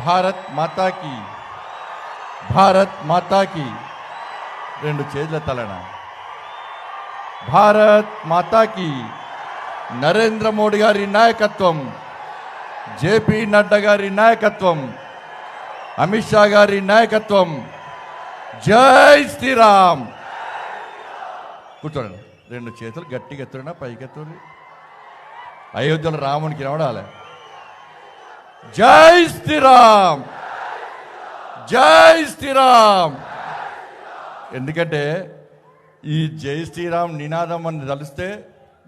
భారత్ మాతాకి, భారత్ మాతాకి. రెండు చేతుల తలన. భారత్ మాతాకి. నరేంద్ర మోడీ గారి నాయకత్వం, జేపీ నడ్డా గారి నాయకత్వం, అమిత్ షా గారి నాయకత్వం. జై శ్రీరామ్. కూర్చోండి. రెండు చేతులు గట్టిగా ఎత్తున్నా, పైకి ఎత్తుడి. అయోధ్యలో రామునికి రావడాలి. జై శ్రీరామ్, జై శ్రీరామ్. ఎందుకంటే ఈ జై శ్రీరామ్ నినాదం మనం తలిస్తే,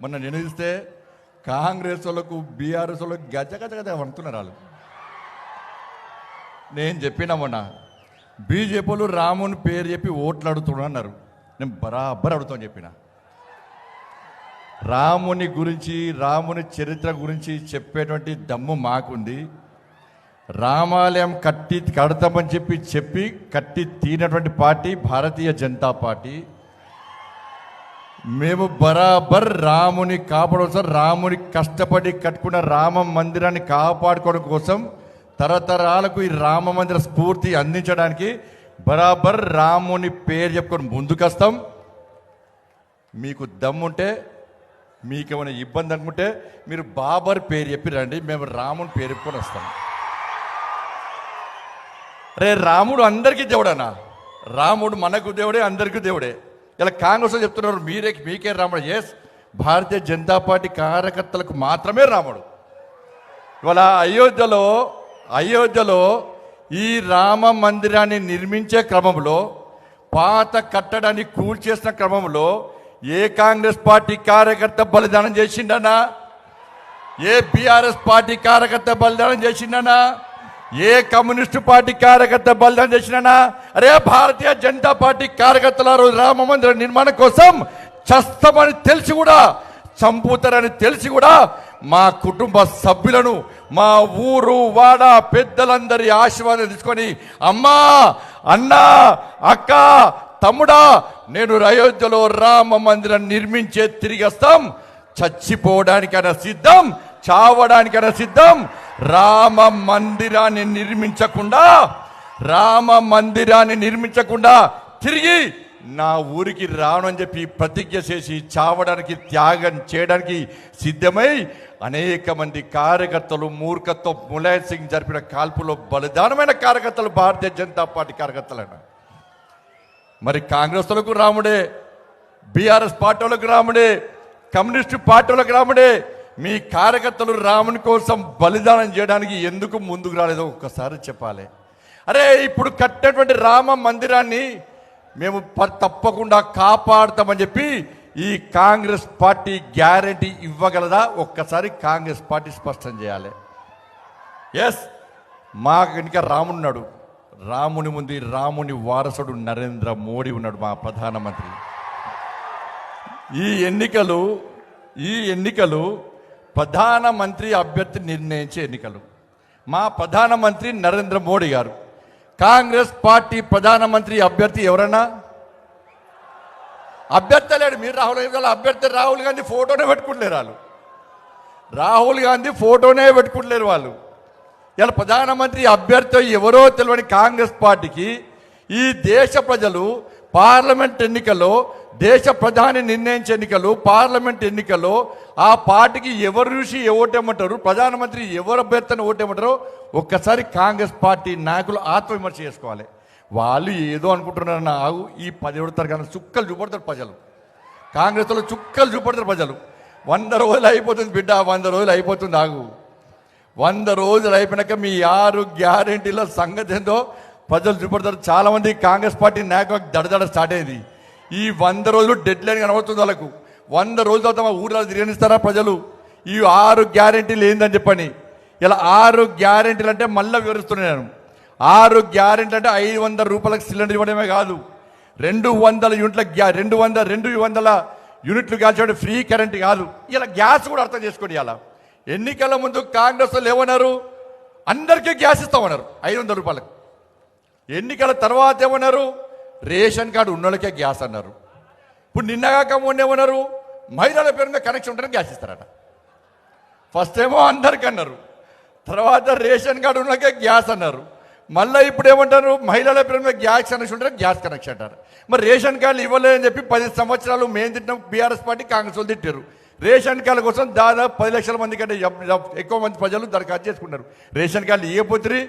మొన్న నినదిస్తే కాంగ్రెస్ వాళ్ళకు, బీఆర్ఎస్ వాళ్ళకు గజ గజ గజ అంటున్నారు వాళ్ళు. నేను చెప్పిన మొన్న బీజేపీ వాళ్ళు రాముని పేరు చెప్పి ఓట్లు అడుగుతున్నా అన్నారు. నేను బరాబర్ అడుగుతాను చెప్పిన. రాముని గురించి, రాముని చరిత్ర గురించి చెప్పేటువంటి దమ్ము మాకుంది. రామాలయం కడతామని చెప్పి కట్టి తీరినటువంటి పార్టీ భారతీయ జనతా పార్టీ. మేము బరాబర్ రాముని కాపాడడం, రాముని కష్టపడి కట్టుకున్న రామ మందిరాన్ని కాపాడుకోవడం కోసం, తరతరాలకు ఈ రామ మందిర స్ఫూర్తి అందించడానికి బరాబర్ రాముని పేరు చెప్పుకొని ముందుకొస్తాం. మీకు దమ్ముంటే, మీకేమైనా ఇబ్బంది అనుకుంటే మీరు బాబర్ పేరు చెప్పి రండి, మేము రాముని పేరు చెప్పుకొని వస్తాం. రే రాముడు అందరికీ దేవుడనా? రాముడు మనకు దేవుడే, అందరికీ దేవుడే. ఇలా కాంగ్రెస్ చెప్తున్నారు మీకే రాముడు. ఎస్, భారతీయ జనతా పార్టీ కార్యకర్తలకు మాత్రమే రాముడు. ఇవాళ అయోధ్యలో ఈ రామ మందిరాన్ని నిర్మించే క్రమంలో, పాత కట్టడాన్ని కూల్చేసిన క్రమంలో ఏ కాంగ్రెస్ పార్టీ కార్యకర్త బలిదానం చేసిండనా? ఏ బీఆర్ఎస్ పార్టీ కార్యకర్త బలిదానం చేసిండనా? ఏ కమ్యూనిస్టు పార్టీ కార్యకర్త బలిదానం చేసినా? అరే భారతీయ జనతా పార్టీ కార్యకర్తల రోజు రామ మందిర నిర్మాణం కోసం చస్తామని తెలిసి కూడా, చంపుతారని తెలిసి కూడా మా కుటుంబ సభ్యులను, మా ఊరు వాడ పెద్దలందరి ఆశీర్వాదం తీసుకొని, అమ్మా, అన్నా, అక్క, తమ్ముడా, నేను అయోధ్యలో రామ మందిరం నిర్మించే తిరిగి వస్తాం. చచ్చిపోవడానికైనా సిద్ధం, చావడానికైనా సిద్ధం. రామ మందిరాన్ని నిర్మించకుండా తిరిగి నా ఊరికి రాను అని చెప్పి ప్రతిజ్ఞ చేసి చావడానికి, త్యాగం చేయడానికి సిద్ధమై అనేక మంది కార్యకర్తలు మూర్ఖత్వం ములాయం సింగ్ జరిపిన కాల్పులో బలిదానమైన కార్యకర్తలు భారతీయ జనతా పార్టీ కార్యకర్తలైన. మరి కాంగ్రెస్ వాళ్ళకు రాముడే, బీఆర్ఎస్ పార్టీ వాళ్ళకు రాముడే, కమ్యూనిస్టు పార్టీ వాళ్ళకు రాముడే. మీ కార్యకర్తలు రాముని కోసం బలిదానం చేయడానికి ఎందుకు ముందుకు రాలేదో ఒక్కసారి చెప్పాలి. అరే ఇప్పుడు కట్టినటువంటి రామ మందిరాన్ని మేము తప్పకుండా కాపాడుతామని చెప్పి ఈ కాంగ్రెస్ పార్టీ గ్యారెంటీ ఇవ్వగలదా? ఒక్కసారి కాంగ్రెస్ పార్టీ స్పష్టం చేయాలి. ఎస్, మాకు ఇంకా రాముడు ఉన్నాడు. రాముని ముందు రాముని వారసుడు నరేంద్ర మోడీ ఉన్నాడు, మా ప్రధానమంత్రి. ఈ ఎన్నికలు ప్రధానమంత్రి అభ్యర్థి నిర్ణయించే ఎన్నికలు. మా ప్రధానమంత్రి నరేంద్ర మోడీ గారు. కాంగ్రెస్ పార్టీ ప్రధానమంత్రి అభ్యర్థి ఎవరన్నా? అభ్యర్థి లేడు. మీరు అభ్యర్థి రాహుల్ గాంధీ ఫోటోనే పెట్టుకుంటలేరు వాళ్ళు. రాహుల్ గాంధీ ఫోటోనే పెట్టుకుంటలేరు వాళ్ళు. ఇలా ప్రధానమంత్రి అభ్యర్థి ఎవరో తెలియని కాంగ్రెస్ పార్టీకి ఈ దేశ ప్రజలు పార్లమెంట్ ఎన్నికల్లో, దేశ ప్రధాని నిర్ణయించే ఎన్నికలు, పార్లమెంట్ ఎన్నికల్లో ఆ పార్టీకి ఎవరు చూసి ఓటేమంటారు, ప్రధానమంత్రి ఎవరు అభ్యర్థిని ఓటేమంటారో ఒక్కసారి కాంగ్రెస్ పార్టీ నాయకులు ఆత్మవిమర్శ చేసుకోవాలి. వాళ్ళు ఏదో అనుకుంటున్నారు. ఆగు, ఈ 17వ తరగతి చుక్కలు చూపడతారు ప్రజలు. కాంగ్రెస్లో చుక్కలు చూపడతారు ప్రజలు. 100 రోజులు అయిపోతుంది బిడ్డ, 100 రోజులు అయిపోతుంది. ఆగు, 100 రోజులు అయిపోయినాక మీ 6 గ్యారెంటీల సంగతి ఏందో ప్రజలు చూపడతారు. చాలామంది కాంగ్రెస్ పార్టీ నాయకులకు దడదడ స్టార్ట్ అయ్యేది. ఈ 100 రోజులు డెడ్ లైన్ కనబడుతుంది వాళ్ళకు. 100 రోజుల తర్వాత మా ఊళ్ళో తిరగనిస్తారా ప్రజలు ఈ 6 గ్యారెంటీలు ఏందని చెప్పని? ఇలా 6 గ్యారెంటీలు అంటే మళ్ళీ వివరిస్తున్నాను. 6 గ్యారెంటీలు అంటే 500 రూపాయలకు సిలిండర్ ఇవ్వడమే కాదు, 200 యూనిట్లు గ్యాస్ ఇవ్వడం, ఫ్రీ కరెంట్ కాదు. ఇలా గ్యాస్ కూడా అర్థం చేసుకోండి. ఇలా ఎన్నికల ముందు కాంగ్రెస్ వాళ్ళు ఏమన్నారు? అందరికీ గ్యాస్ ఇస్తామన్నారు 500 రూపాయలకు. ఎన్నికల తర్వాత ఏమన్నారు? రేషన్ కార్డు ఉన్నోళ్ళకే గ్యాస్ అన్నారు. ఇప్పుడు నిన్నగాక మొన్న ఏమన్నారు? మహిళల పేరు మీద కనెక్షన్ ఉంటేనే గ్యాస్ ఇస్తారట. ఫస్ట్ ఏమో అందరికీ అన్నారు, తర్వాత రేషన్ కార్డు ఉన్నాకే గ్యాస్ అన్నారు. మళ్ళీ ఇప్పుడు ఏమంటారు, మహిళల పేరు మీద గ్యాస్ కనెక్షన్ ఉంటే గ్యాస్ కనెక్షన్ అంటారు. మరి రేషన్ కార్డులు ఇవ్వలేదని చెప్పి 10 సంవత్సరాలు మేము తిట్టినాం, బీఆర్ఎస్ పార్టీ కాంగ్రెస్ వాళ్ళు తిట్టారు. రేషన్ కార్డుల కోసం దాదాపు 10 లక్షల మంది కంటే ఎక్కువ మంది ప్రజలు దరఖాస్తు చేసుకున్నారు. రేషన్ కార్డులు ఇవ్వకపోతే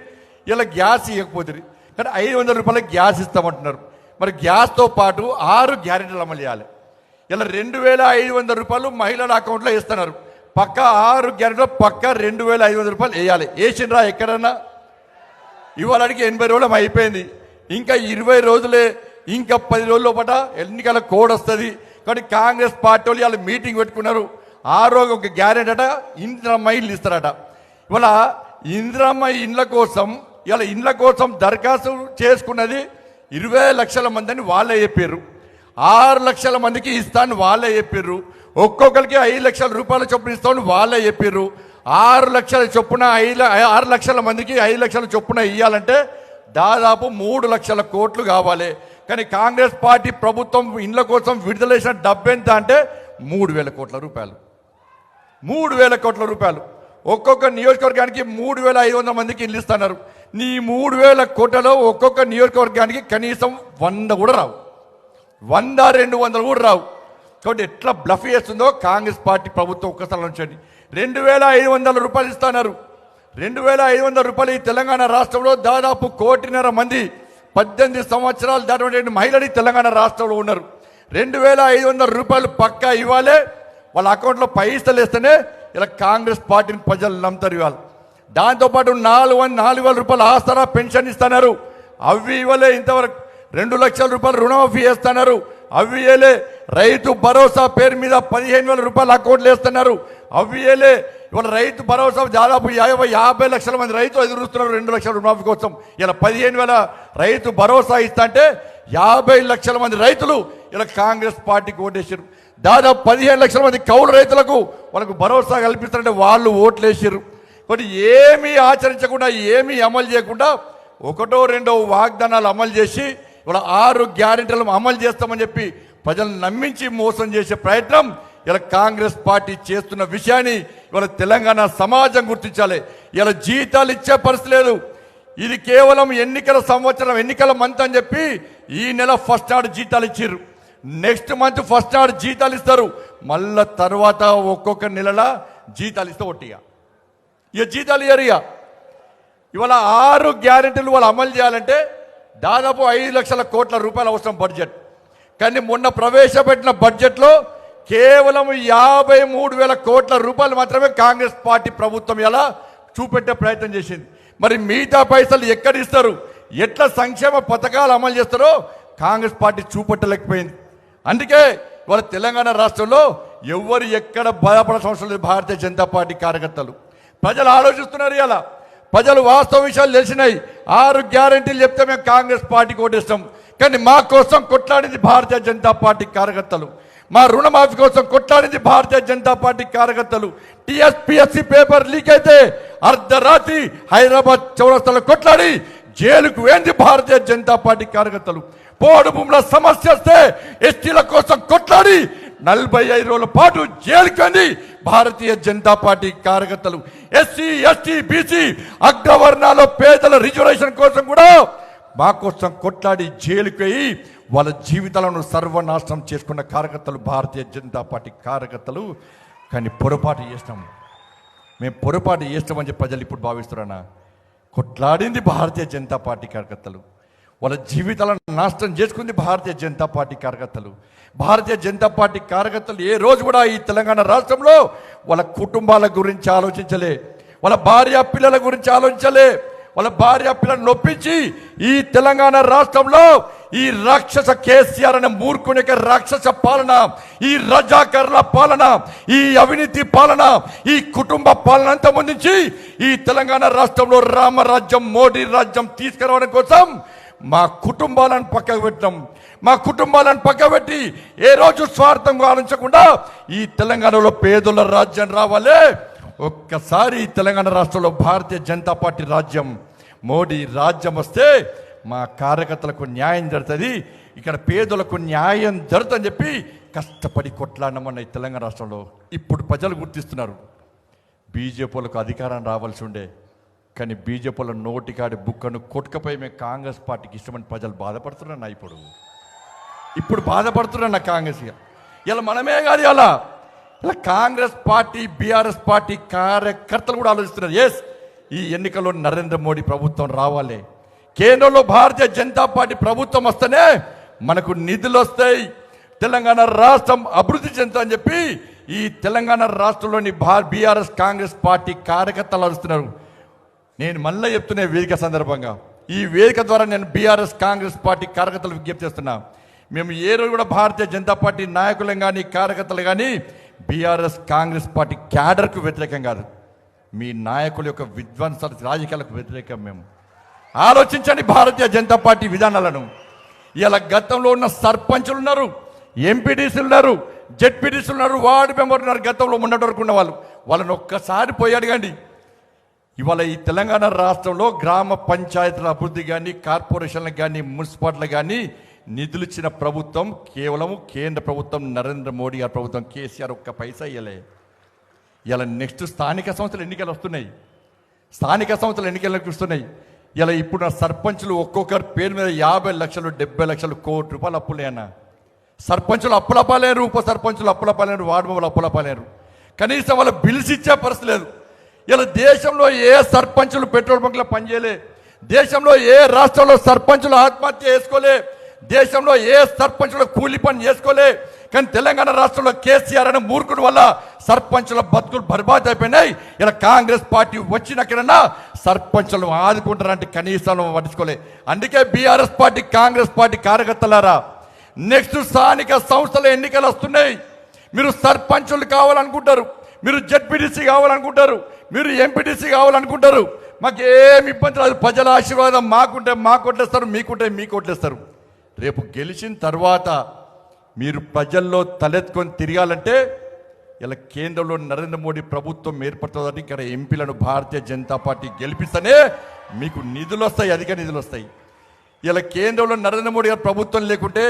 ఇలా గ్యాస్ ఇవ్వకపోతే, కానీ 500 రూపాయలకి గ్యాస్ ఇస్తామంటున్నారు. మరి గ్యాస్తో పాటు 6 గ్యారెంటీలు అమలు చేయాలి. ఇలా 2500 రూపాయలు మహిళల అకౌంట్లో ఇస్తున్నారు. పక్క 6 గ్యారెంటీలో పక్క 2500 రూపాయలు వేయాలి. వేసిండ్రా ఎక్కడన్నా? ఇవాళకి 80 రోజులు అయిపోయింది. ఇంకా 20 రోజులే, ఇంకా 10 రోజుల లోపల ఎన్నికల కోడ్ వస్తుంది. కానీ కాంగ్రెస్ పార్టీ వాళ్ళు ఇవాళ మీటింగ్ పెట్టుకున్నారు. ఆ రోజు ఒక గ్యారెంటీ అట, ఇందిరమ్మ ఇల్లు ఇస్తారట. ఇవాళ ఇందిరమ్మ ఇండ్ల కోసం, ఇవాళ ఇండ్ల కోసం దరఖాస్తు చేసుకున్నది 20 లక్షల మంది అని వాళ్ళే చెప్పారు. 6 లక్షల మందికి ఇస్తాను వాళ్ళే చెప్పారు. ఒక్కొక్కరికి 5 లక్షల రూపాయల చొప్పున ఇస్తామని వాళ్ళే చెప్పారు. 6 లక్షల చొప్పున 6 లక్షల మందికి 5 లక్షల చొప్పున ఇవ్వాలంటే దాదాపు 3 లక్షల కోట్లు కావాలి. కానీ కాంగ్రెస్ పార్టీ ప్రభుత్వం ఇండ్ల కోసం విడుదల చేసిన డబ్బు ఎంత అంటే 3,000 కోట్ల రూపాయలు. 3,000 కోట్ల రూపాయలు. ఒక్కొక్క నియోజకవర్గానికి 3,500 మందికి ఇల్లు ఇస్తున్నారు. నీ 3,000 కోట్లలో ఒక్కొక్క నియోజకవర్గానికి కనీసం 100 కూడా రావు, 100-200 కూడా రావు. కాబట్టి ఎట్లా బ్లఫ్ చేస్తుందో కాంగ్రెస్ పార్టీ ప్రభుత్వం ఒక్కసారి ఉంచండి. 2,500 రూపాయలు ఇస్తున్నారు. 2,500 రూపాయలు ఈ తెలంగాణ రాష్ట్రంలో దాదాపు 1,500,000 మంది 18 సంవత్సరాలు దాటి మహిళలు తెలంగాణ రాష్ట్రంలో ఉన్నారు. 2,500 రూపాయలు పక్కా ఇవ్వాలి. వాళ్ళ అకౌంట్లో పైసలు వేస్తేనే ఇలా కాంగ్రెస్ పార్టీని ప్రజలు నమ్ముతారు. ఇవ్వాలి. దాంతోపాటు 4,000 రూపాయలు ఆసరా పెన్షన్ ఇస్తున్నారు. అవి ఇవ్వలే. ఇంతవరకు 2 లక్షల రూపాయలు రుణమాఫీ చేస్తున్నారు. అవి ఇవ్వలే. రైతు భరోసా పేరు మీద 15,000 రూపాయలు అకౌంట్లు వేస్తున్నారు. అవి ఇవ్వలే. ఇవాళ రైతు భరోసా దాదాపు 50 లక్షల మంది రైతులు ఎదురుస్తున్నారు 2 లక్షల రుణమాఫీ కోసం. ఇలా 15,000 రైతు భరోసా ఇస్తా అంటే 50 లక్షల మంది రైతులు ఇలా కాంగ్రెస్ పార్టీకి ఓటేసారు. దాదాపు 15 లక్షల మంది కౌలు రైతులకు వాళ్ళకు భరోసా కల్పిస్తారంటే వాళ్ళు ఓట్లు వేసారు. కాబట్టి ఏమీ ఆచరించకుండా, ఏమీ అమలు చేయకుండా 1-2 వాగ్దానాలు అమలు చేసి ఇవాళ 6 గ్యారెంటీలు అమలు చేస్తామని చెప్పి ప్రజలను నమ్మించి మోసం చేసే ప్రయత్నం ఇలా కాంగ్రెస్ పార్టీ చేస్తున్న విషయాన్ని ఇవాళ తెలంగాణ సమాజం గుర్తించాలి. ఇలా జీతాలు ఇచ్చే పరిస్థితి లేదు. ఇది కేవలం ఎన్నికల సంవత్సరం, ఎన్నికల మంత్ అని చెప్పి ఈ నెల ఫస్ట్ నాడు జీతాలు ఇచ్చారు. నెక్స్ట్ మంత్ ఫస్ట్ నాడు జీతాలు ఇస్తారు. మళ్ళా తర్వాత ఒక్కొక్క నెలల జీతాలు ఇస్తే ఒట్టిగా ఇక జీతాలు ఇయ్యరు. ఇవాళ 6 గ్యారెంటీలు వాళ్ళు అమలు చేయాలంటే దాదాపు 5 లక్షల కోట్ల రూపాయలు అవసరం బడ్జెట్. కానీ మొన్న ప్రవేశపెట్టిన బడ్జెట్లో కేవలం 53,000 కోట్ల రూపాయలు మాత్రమే కాంగ్రెస్ పార్టీ ప్రభుత్వం ఎలా చూపెట్టే ప్రయత్నం చేసింది. మరి మిగతా పైసలు ఎక్కడ ఇస్తారు, ఎట్లా సంక్షేమ పథకాలు అమలు చేస్తారో కాంగ్రెస్ పార్టీ చూపెట్టలేకపోయింది. అందుకే ఇవాళ తెలంగాణ రాష్ట్రంలో ఎవరు ఎక్కడ భయపడాల్సిన అవసరం లేదు. భారతీయ జనతా పార్టీ కార్యకర్తలు ప్రజలు ఆలోచిస్తున్నారు. ఇలా ప్రజలు వాస్తవ విషయాలు తెలిసినాయి. 6 గ్యారెంటీలు చెప్తే మేము కాంగ్రెస్ పార్టీకి ఓటేస్తాం. కానీ మా కోసం కొట్లాడింది భారతీయ జనతా పార్టీ కార్యకర్తలు. మా రుణమాఫీ కోసం కొట్లాడింది భారతీయ జనతా పార్టీ కార్యకర్తలు. టీఎస్పీఎస్సీ పేపర్ లీక్ అయితే అర్ధరాత్రి హైదరాబాద్ చౌరస్తాలో కొట్లాడి జైలుకు వేంది భారతీయ జనతా పార్టీ కార్యకర్తలు. పోడు భూముల సమస్య వస్తే ఎస్టీల కోసం కొట్లాడి 45 రోజుల పాటు జైలుకి వెంది భారతీయ జనతా పార్టీ కార్యకర్తలు. ఎస్సీ, ఎస్టీ, బీసీ అగ్రవర్ణాల పేదల రిజర్వేషన్ కోసం కూడా మా కోసం కొట్లాడి జైలుకి వెయ్యి వాళ్ళ జీవితాలను సర్వనాశనం చేసుకున్న కార్యకర్తలు భారతీయ జనతా పార్టీ కార్యకర్తలు. కానీ పొరపాటు చేస్తాం, మేము పొరపాటు చేస్తామని చెప్పి ప్రజలు ఇప్పుడు భావిస్తున్నారా? కొట్లాడింది భారతీయ జనతా పార్టీ కార్యకర్తలు. వాళ్ళ జీవితాలను నాశనం చేసుకుంది భారతీయ జనతా పార్టీ కార్యకర్తలు. భారతీయ జనతా పార్టీ కార్యకర్తలు ఏ రోజు కూడా ఈ తెలంగాణ రాష్ట్రంలో వాళ్ళ కుటుంబాల గురించి ఆలోచించలే, వాళ్ళ భార్య పిల్లల గురించి ఆలోచించలే. వాళ్ళ భార్య పిల్లలను నొప్పించి ఈ తెలంగాణ రాష్ట్రంలో ఈ రాక్షస కేసీఆర్ అనే మూర్ఖుని యొక్క రాక్షస పాలన, ఈ రజాకర్ల పాలన, ఈ అవినీతి పాలన, ఈ కుటుంబ పాలన అంతా ముందుంచి ఈ తెలంగాణ రాష్ట్రంలో రామరాజ్యం, మోడీ రాజ్యం తీసుకురావడం కోసం మా కుటుంబాలను పక్కకు పెట్టినాం. మా కుటుంబాలను పక్కబెట్టి ఏ రోజు స్వార్థంగా ఆలోచించకుండా ఈ తెలంగాణలో పేదల రాజ్యం రావాలి. ఒక్కసారి తెలంగాణ రాష్ట్రంలో భారతీయ జనతా పార్టీ రాజ్యం, మోడీ రాజ్యం వస్తే మా కార్యకర్తలకు న్యాయం జరుగుతుంది, ఇక్కడ పేదలకు న్యాయం జరుగుతుందని చెప్పి కష్టపడి కొట్లాడినామన్న ఈ తెలంగాణ రాష్ట్రంలో ఇప్పుడు ప్రజలు గుర్తిస్తున్నారు. బీజేపీలకు అధికారం రావాల్సి ఉండే, కానీ బీజేపీల నోటికాడి బుక్కను కొట్టుకపోయి మేము కాంగ్రెస్ పార్టీకి ఇష్టమని ప్రజలు బాధపడుతున్నా ఇప్పుడు బాధపడుతున్నా కాంగ్రెస్ ఇలా మనమే కాదు ఇలా కాంగ్రెస్ పార్టీ బీఆర్ఎస్ పార్టీ కార్యకర్తలు కూడా ఆలోచిస్తున్నారు. ఎస్, ఈ ఎన్నికల్లో నరేంద్ర మోడీ ప్రభుత్వం రావాలి, కేంద్రంలో భారతీయ జనతా పార్టీ ప్రభుత్వం వస్తేనే మనకు నిధులు వస్తాయి, తెలంగాణ రాష్ట్రం అభివృద్ధి చెందుతుందని చెప్పి ఈ తెలంగాణ రాష్ట్రంలోని బీఆర్ఎస్ కాంగ్రెస్ పార్టీ కార్యకర్తలు అరుస్తున్నారు. నేను మళ్ళీ చెప్తున్నా వేదిక సందర్భంగా, ఈ వేదిక ద్వారా నేను బీఆర్ఎస్ కాంగ్రెస్ పార్టీ కార్యకర్తలు విజ్ఞప్తి చేస్తున్నా. మేము ఏ రోజు కూడా భారతీయ జనతా పార్టీ నాయకులం కానీ కార్యకర్తలు కానీ బీఆర్ఎస్ కాంగ్రెస్ పార్టీ క్యాడర్కు వ్యతిరేకం కాదు, మీ నాయకుల యొక్క విధ్వంసాల రాజకీయాలకు వ్యతిరేకం. మేము ఆలోచించండి భారతీయ జనతా పార్టీ విధానాలను. ఇలా గతంలో ఉన్న సర్పంచులు ఉన్నారు, ఎంపీటీసీలు ఉన్నారు, జెడ్పీటీసీలు ఉన్నారు, వార్డు మెంబర్లు ఉన్నారు, గతంలో ఉన్నటి వరకు ఉన్న వాళ్ళని ఒక్కసారి పోయి అడగండి. ఇవాళ ఈ తెలంగాణ రాష్ట్రంలో గ్రామ పంచాయతీల అభివృద్ధి కానీ కార్పొరేషన్లకు కానీ మున్సిపాలిటీలకు కానీ నిధులు ఇచ్చిన ప్రభుత్వం కేవలం కేంద్ర ప్రభుత్వం, నరేంద్ర మోడీ గారి ప్రభుత్వం, కేసీఆర్ ఒక్క పైసా ఇవ్వలే. ఇలా నెక్స్ట్ స్థానిక సంస్థల ఎన్నికలు వస్తున్నాయి, స్థానిక సంస్థల ఎన్నికలకు వస్తున్నాయి. ఇలా ఇప్పుడు సర్పంచులు ఒక్కొక్కరి పేరు మీద 50 లక్షలు 70 లక్షలు కోటి రూపాయలు అప్పులేనా. సర్పంచులు అప్పులపాలేరు, ఉప సర్పంచులు అప్పులపాలేరు, వార్డు మెంబర్లు అప్పులపాలేరు, కనీసం వాళ్ళ బిల్స్ ఇచ్చే పరిస్థితి లేదు. ఇలా దేశంలో ఏ సర్పంచులు పెట్రోల్ బంక్లో పనిచేయలే, దేశంలో ఏ రాష్ట్రంలో సర్పంచులు ఆత్మహత్య చేసుకోలే, దేశంలో ఏ సర్పంచులు కూలి పని చేసుకోలే. కానీ తెలంగాణ రాష్ట్రంలో కేసీఆర్ అనే మూర్ఖుడు వల్ల సర్పంచుల బతుకులు బర్బాద్ అయిపోయినాయి. ఇలా కాంగ్రెస్ పార్టీ వచ్చినక్కడన్నా సర్పంచులను ఆదుకుంటారంటే కనీసం పట్టించుకోలే. అందుకే బీఆర్ఎస్ పార్టీ కాంగ్రెస్ పార్టీ కార్యకర్తలారా, నెక్స్ట్ స్థానిక సంస్థల ఎన్నికలు వస్తున్నాయి. మీరు సర్పంచులు కావాలనుకుంటారు, మీరు జెడ్పీటీసీ కావాలనుకుంటారు, మీరు ఎంపీటీసీ కావాలనుకుంటారు. మాకు ఏమి ఇబ్బంది లేదు, ప్రజల ఆశీర్వాదం మాకుంటే మాకు ఓట్లేస్తారు, మీకుంటే మీకు ఓట్లేస్తారు. రేపు గెలిచిన తర్వాత మీరు ప్రజల్లో తలెత్తుకొని తిరగాలంటే ఇలా కేంద్రంలో నరేంద్ర మోడీ ప్రభుత్వం ఏర్పడుతుందని ఇక్కడ ఎంపీలను భారతీయ జనతా పార్టీ గెలిపిస్తేనే మీకు నిధులు వస్తాయి, అధిక నిధులు వస్తాయి. ఇలా కేంద్రంలో నరేంద్ర మోడీ గారి ప్రభుత్వం లేకుంటే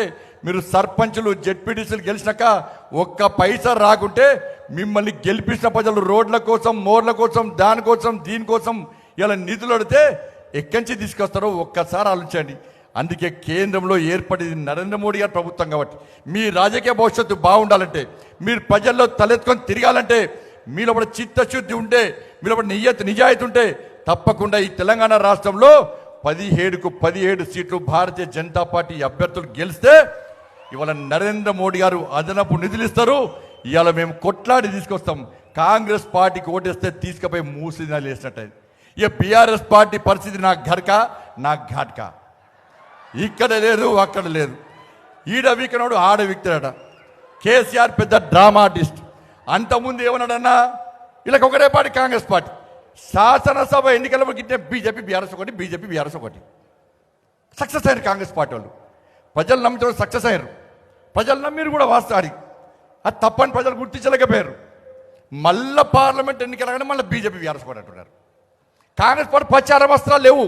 మీరు సర్పంచులు జెడ్పీటీసీలు గెలిచినాక ఒక్క పైసా రాకుంటే మిమ్మల్ని గెలిపించిన ప్రజలు రోడ్ల కోసం, మోర్ల కోసం, దానికోసం దీనికోసం ఇలా నిధులు అడితే ఎక్కడి నుంచి తీసుకొస్తారో ఒక్కసారి ఆలోచించండి. అందుకే కేంద్రంలో ఏర్పడింది నరేంద్ర మోడీ గారి ప్రభుత్వం కాబట్టి మీ రాజకీయ భవిష్యత్తు బాగుండాలంటే, మీరు ప్రజల్లో తలెత్తుకొని తిరగాలంటే, మీలో చిత్తశుద్ధి ఉంటే, మీలో నిజాయితీ ఉంటే తప్పకుండా ఈ తెలంగాణ రాష్ట్రంలో 17కు 17 సీట్లు భారతీయ జనతా పార్టీ అభ్యర్థులు గెలిస్తే ఇవాళ నరేంద్ర మోడీ గారు అదనపు నిధులు ఇస్తారు. ఇవాళ మేము కొట్లాడి తీసుకొస్తాం. కాంగ్రెస్ పార్టీకి ఓటేస్తే తీసుకుపోయి మూసినాలు వేసినట్టు. ఇక బీఆర్ఎస్ పార్టీ పరిస్థితి నా ఘర్కా నా ఘాట్కా, ఇక్కడ లేదు అక్కడ లేదు, ఈడ వీకనాడు ఆడ వీక్తాడట. కేసీఆర్ పెద్ద డ్రామా ఆర్టిస్ట్. అంతకుముందు ఏమన్నాడన్నా, ఇలా ఒకటే పార్టీ కాంగ్రెస్ పార్టీ శాసనసభ ఎన్నికల గిట్టే బీజేపీ బీఆర్ఎస్ ఒకటి, బీజేపీ బీఆర్ఎస్ ఒకటి. సక్సెస్ అయ్యారు కాంగ్రెస్ పార్టీ వాళ్ళు, ప్రజలు నమ్మితే సక్సెస్ అయ్యారు. ప్రజలు నమ్మిరు కూడా వాస్తవాడి, అది తప్పని ప్రజలు గుర్తించలేకపోయారు. మళ్ళీ పార్లమెంట్ ఎన్నికలగానే మళ్ళీ బీజేపీ బీఆర్ఎస్ పార్టీ అంటున్నారు. కాంగ్రెస్ పార్టీ ప్రచార వస్త్రాలు లేవు,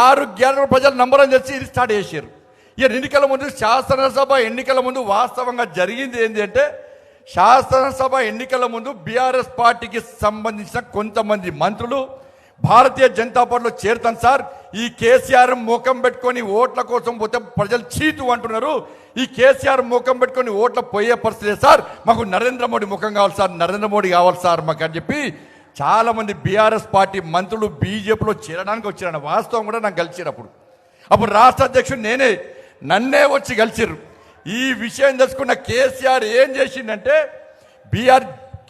6 గ్యారెంటీ ప్రజలు నంబరని తెచ్చి ఇది స్టార్ట్ చేశారు. ఇక ఎన్నికల ముందు శాసనసభ ఎన్నికల ముందు వాస్తవంగా జరిగింది ఏంటి అంటే, శాసనసభ ఎన్నికల ముందు బీఆర్ఎస్ పార్టీకి సంబంధించిన కొంతమంది మంత్రులు భారతీయ జనతా పార్టీలో చేరుతాను సార్, ఈ కేసీఆర్ ముఖం పెట్టుకొని ఓట్ల కోసం పోతే ప్రజలు చీటు అంటున్నారు, ఈ కేసీఆర్ ముఖం పెట్టుకొని ఓట్ల పోయే పరిస్థితి సార్, మాకు నరేంద్ర మోడీ ముఖం కావాలి సార్, నరేంద్ర మోడీ కావాలి సార్ మాకు అని చెప్పి చాలామంది బీఆర్ఎస్ పార్టీ మంత్రులు బీజేపీలో చేరడానికి వచ్చారన్న వాస్తవం కూడా నాకు కలిసిరు. అప్పుడు రాష్ట్ర అధ్యక్షుడు నేనే, నన్నే వచ్చి కలిసిరు. ఈ విషయం తెలుసుకున్న కేసీఆర్ ఏం చేసిందంటే,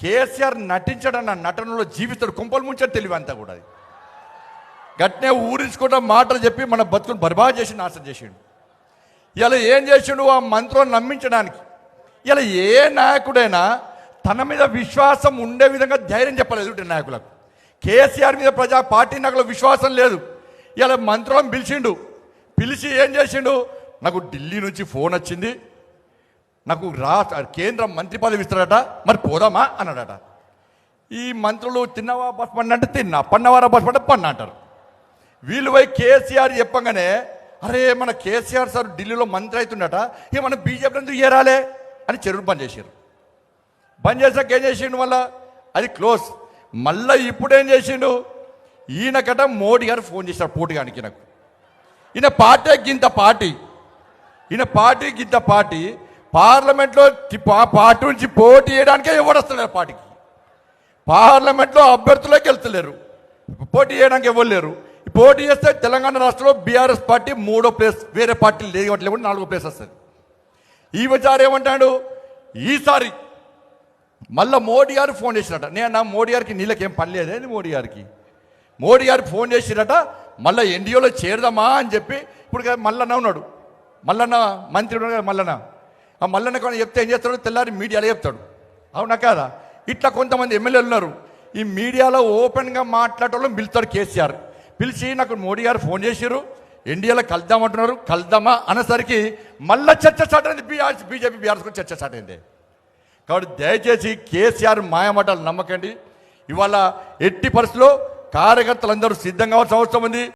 కేసీఆర్ నటించడన్న నటనలో జీవిస్తాడు, కుంపలు ముంచాడు తెలివి అంతా కూడా. అది గట్నే ఊరించుకుంటా మాటలు చెప్పి మన బతుకుని బర్బాద్ చేసి నాశనం చేసిండు. ఇలా ఏం చేసిండు ఆ మంత్రులను నమ్మించడానికి. ఇలా ఏ నాయకుడైనా తన మీద విశ్వాసం ఉండే విధంగా ధైర్యం చెప్పలేదు నాయకులకు. కేసీఆర్ మీద పార్టీ నాయకులకు విశ్వాసం లేదు. ఇలా మంత్రులను పిలిచిండు, పిలిచి ఏం చేసిండు, నాకు ఢిల్లీ నుంచి ఫోన్ వచ్చింది, నాకు కేంద్ర మంత్రి పదవి ఇస్తాడట, మరి పోదామా అన్నాడట. ఈ మంత్రులు తిన్నవా బస్ పండి అంటే తిన్నా, పన్నవారా బస్ పండి పన్న అంటారు. వీళ్ళు పోయి కేసీఆర్ చెప్పగానే, అరే మన కేసీఆర్ సార్ ఢిల్లీలో మంత్రి అవుతుండట, ఇక మనం బీజేపీ ఎందుకు చేరాలే అని చెరువు బంద్ చేశారు. బంద్ చేసాక ఏం చేసిండు, మళ్ళా అది క్లోజ్. మళ్ళీ ఇప్పుడు ఏం చేసిండు, ఈయనకట మోడీ గారు ఫోన్ చేశారు పోటీగానికి నాకు. ఈయన పార్టీ గింత పార్టీ, ఈయన పార్టీ గింత పార్టీ, పార్లమెంట్లో పార్టీ నుంచి పోటీ చేయడానికే ఎవరు వస్తలేరు పార్టీకి. పార్లమెంట్లో అభ్యర్థులకు వెళ్తలేరు, పోటీ చేయడానికి ఎవరు లేరు. పోటీ చేస్తే తెలంగాణ రాష్ట్రంలో బీఆర్ఎస్ పార్టీ 3వ ప్లేస్, వేరే పార్టీలు లేవట్లేవు 4వ ప్లేస్ వస్తుంది. ఈ విచారం ఏమంటాడు, ఈసారి మళ్ళీ మోడీ గారు ఫోన్ చేసినట. నేను మోడీ గారికి నీళ్ళకేం పని లేదేంది, మోడీ గారికి ఫోన్ చేసిరట, మళ్ళీ ఎన్డీఏలో చేరదామా అని చెప్పి. ఇప్పుడు మల్లన్న ఉన్నాడు, మల్లన్న మంత్రి ఉన్నాడు కదా, ఆ మల్లన్న కొన్ని చెప్తే ఏం చేస్తాడు, తెల్లారి మీడియాలో చెప్తాడు. అవునా కాదా? ఇట్లా కొంతమంది ఎమ్మెల్యేలు ఉన్నారు, ఈ మీడియాలో ఓపెన్గా మాట్లాడటం పిలుస్తాడు కేసీఆర్. పిలిచి నాకు మోడీ గారు ఫోన్ చేసిరు, ఎన్డీఏలో కలుద్దామంటున్నారు, కలుద్దామా అనేసరికి మళ్ళీ చర్చ స్టార్ట్ అయింది. బీజేపీ బీఆర్ఎస్ కూడా చర్చ స్టార్ట్ అయింది. కాబట్టి దయచేసి కేసీఆర్ మాయమాటలు నమ్మకండి. ఇవాళ ఎట్టి పరిస్థితుల్లో కార్యకర్తలందరూ సిద్ధంగా కావాల్సిన అవసరం ఉంది.